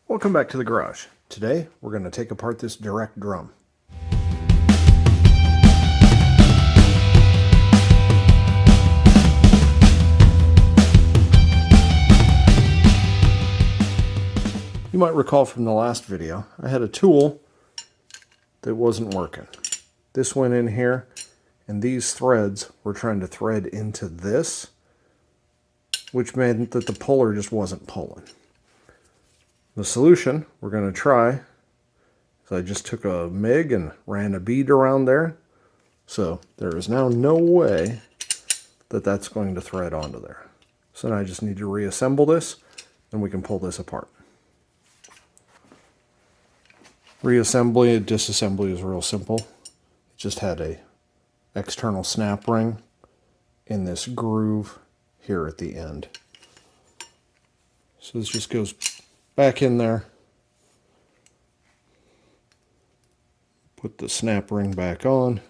Welcome back to the garage. Today we're going to take apart this direct drum. You might recall from the last video, I had a tool that wasn't working. This went in here, and these threads were trying to thread into this, which meant that the puller just wasn't pulling. The solution we're going to try is I just took a MIG and ran a bead around there. So there is now no way that that's going to thread onto there. So now I just need to reassemble this and we can pull this apart. Reassembly and disassembly is real simple. It just had a external snap ring in this groove here at the end. So this just goes back in there. Put the snap ring back on.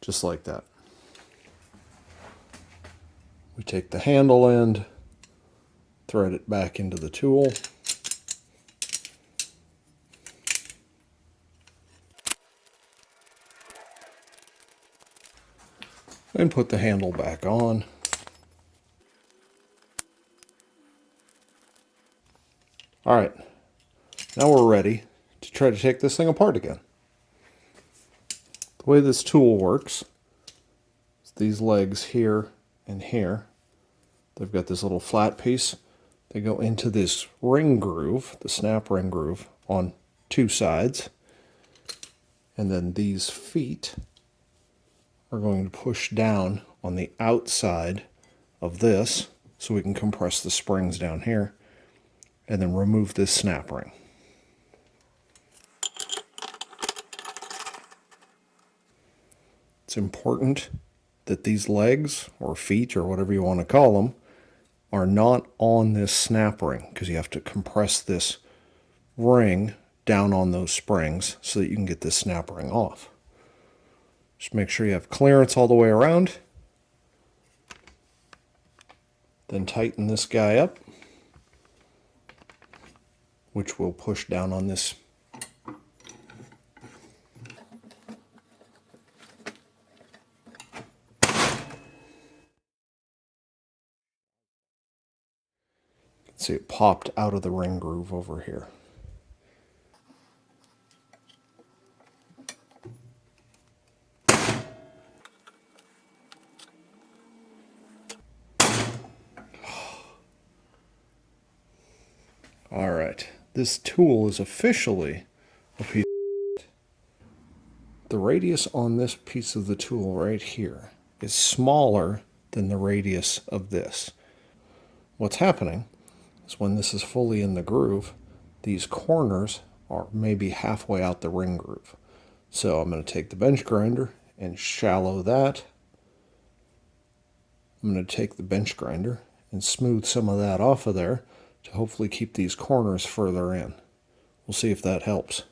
Just like that. We take the handle end, thread it back into the tool. And put the handle back on. Alright, now we're ready to try to take this thing apart again. The way this tool works is these legs here and here. They've got this little flat piece. They go into this ring groove, the snap ring groove, on two sides. And then these feet are going to push down on the outside of this so we can compress the springs down here. And then remove this snap ring. It's important that these legs, or feet, or whatever you want to call them, are not on this snap ring, because you have to compress this ring down on those springs so that you can get this snap ring off. Just make sure you have clearance all the way around. Then tighten this guy up, which will push down on this. See, it popped out of the ring groove over here. All right. This tool is officially a piece of shit. The radius on this piece of the tool right here is smaller than the radius of this. What's happening is when this is fully in the groove, these corners are maybe halfway out the ring groove. So I'm going to take the bench grinder and shallow that. I'm going to take the bench grinder and smooth some of that off of there to hopefully keep these corners further in. We'll see if that helps.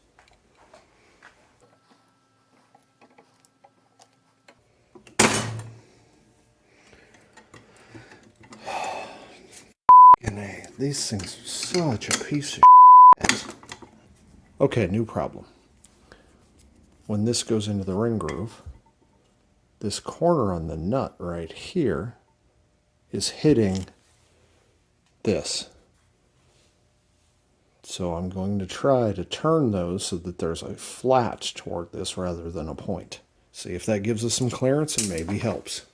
These things are such a piece of shit. Okay, new problem. When this goes into the ring groove, this corner on the nut right here is hitting this. So I'm going to try to turn those so that there's a flat toward this rather than a point. See if that gives us some clearance and maybe helps.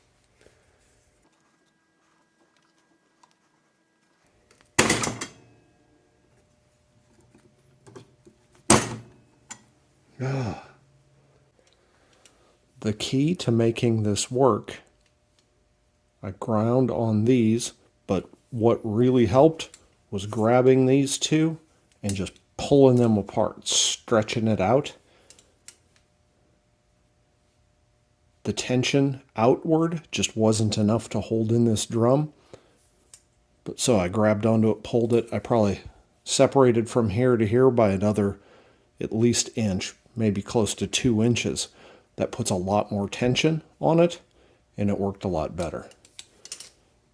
The key to making this work, I ground on these, but what really helped was grabbing these two and just pulling them apart, stretching it out. The tension outward just wasn't enough to hold in this drum. But so I grabbed onto it, pulled it. I probably separated from here to here by another at least inch, maybe close to 2 inches. That puts a lot more tension on it, and it worked a lot better.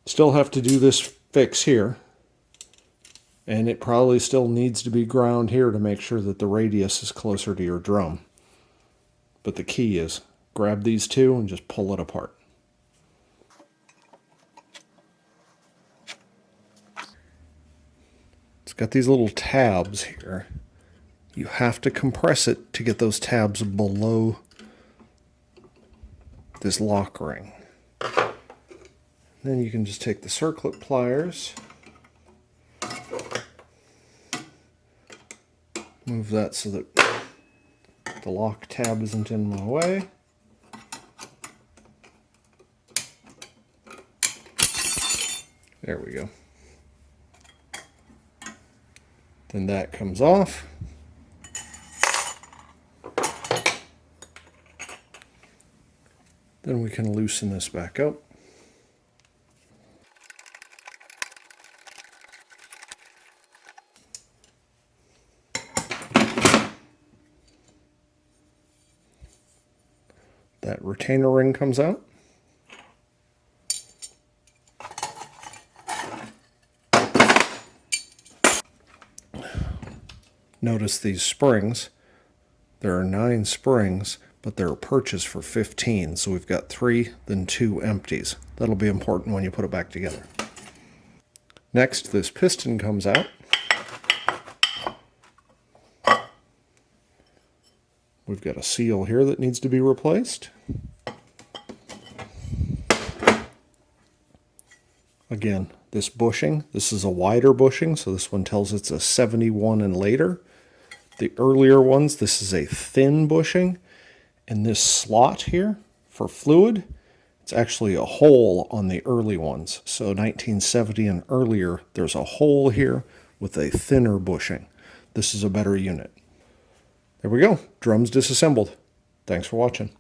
Still have to do this fix here. And it probably still needs to be ground here to make sure that the radius is closer to your drum. But the key is grab these two and just pull it apart. It's got these little tabs here. You have to compress it to get those tabs below this lock ring. Then you can just take the circlip pliers, move that so that the lock tab isn't in my way. There we go. Then that comes off. Then we can loosen this back up. That retainer ring comes out. Notice these springs. There are 9 springs, but they're purchased for 15. So we've got 3, then 2 empties. That'll be important when you put it back together. Next, this piston comes out. We've got a seal here that needs to be replaced. Again, this bushing, this is a wider bushing, so this one tells it's a 71 and later. The earlier ones, this is a thin bushing. And this slot here for fluid, it's actually a hole on the early ones. So 1970 and earlier, there's a hole here with a thinner bushing. This is a better unit. There we go. Drums disassembled. Thanks for watching.